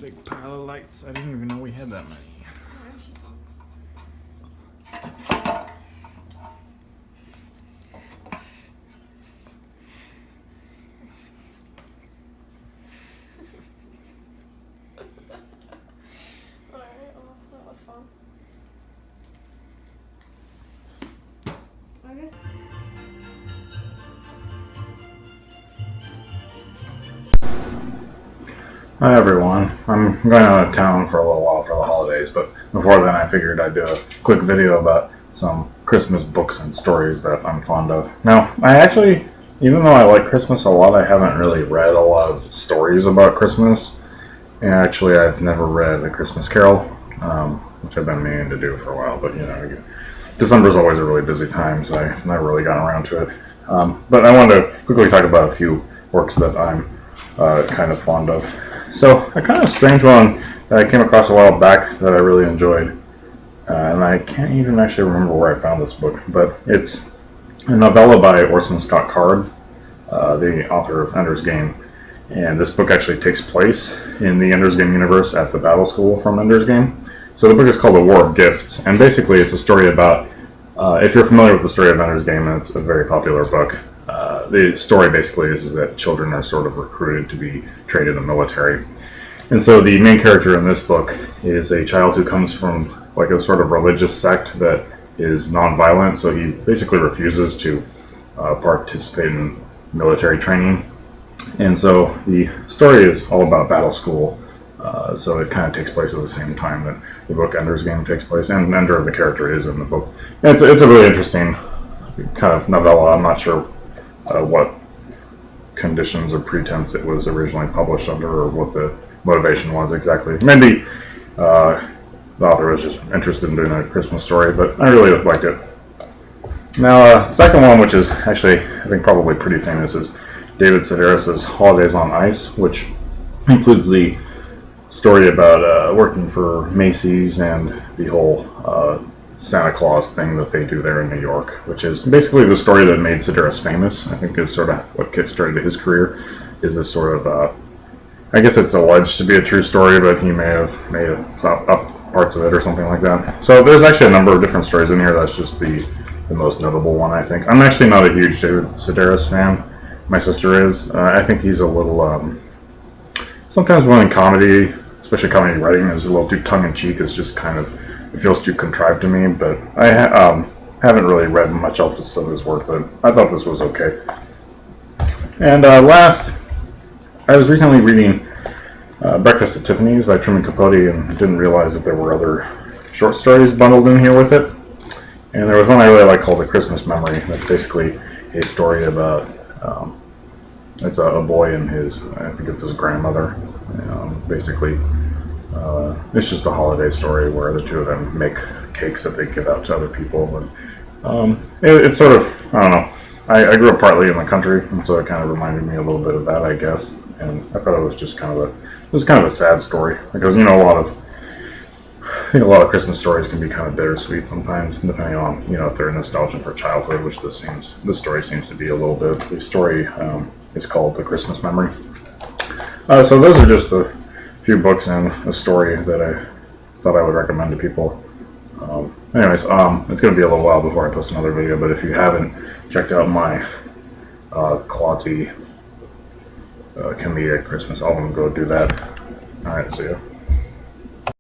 big pile of lights. I didn't even know we had that many. Alright, well, that was fun. I guess. Hi everyone, I'm going out of town for a little while for the holidays, but before then I figured I'd do a quick video about some Christmas books and stories that I'm fond of. Now, I actually, even though I like Christmas a lot, I haven't really read a lot of stories about Christmas. And actually, I've never read A Christmas Carol, which I've been meaning to do for a while, but you know, December's always a really busy time, so I've never really gotten around to it. But I wanted to quickly talk about a few works that I'm kind of fond of. So, a kind of strange one that I came across a while back that I really enjoyed, and I can't even actually remember where I found this book, but it's a novella by Orson Scott Card, the author of Ender's Game. And this book actually takes place in the Ender's Game universe at the battle school from Ender's Game. So the book is called The War of Gifts, and basically it's a story about, if you're familiar with the story of Ender's Game, and it's a very popular book, the story basically is that children are sort of recruited to be trained in the military. And so the main character in this book is a child who comes from like a sort of religious sect that is non-violent, so he basically refuses to participate in military training. And so the story is all about battle school, so it kind of takes place at the same time that the book Ender's Game takes place, and Ender, the character, is in the book. And it's a really interesting kind of novella. I'm not sure what conditions or pretense it was originally published under, or what the motivation was exactly. Maybe the author was just interested in doing a Christmas story, but I really liked it. Now, second one, which is actually, I think, probably pretty famous, is David Sedaris' Holidays on Ice, which includes the story about working for Macy's and the whole Santa Claus thing that they do there in New York, which is basically the story that made Sedaris famous. I think is sort of what kickstarted his career, is this sort of, I guess it's alleged to be a true story, but he may have made up parts of it or something like that. So there's actually a number of different stories in here. That's just the most notable one, I think. I'm actually not a huge David Sedaris fan. My sister is. I think he's a little, sometimes when in comedy, especially comedy writing, is a little too tongue-in-cheek. It's just kind of, it feels too contrived to me, but I haven't really read much else of his work, but I thought this was okay. And last, I was recently reading Breakfast at Tiffany's by Truman Capote, and didn't realize that there were other short stories bundled in here with it. And there was one I really like called A Christmas Memory. That's basically a story about, it's a boy and I think it's his grandmother. Basically, it's just a holiday story where the two of them make cakes that they give out to other people. And it's sort of, I don't know, I grew up partly in the country, and so it kind of reminded me a little bit of that, I guess. And I thought it was just kind of a sad story, because, you know, I think a lot of Christmas stories can be kind of bittersweet sometimes, depending on, you know, if they're nostalgic for childhood, which this story seems to be a little bit. The story is called A Christmas Memory. So those are just a few books and a story that I thought I would recommend to people. Anyways, it's going to be a little while before I post another video, but if you haven't checked out my quasi comedic Christmas album, go do that. Alright, see ya.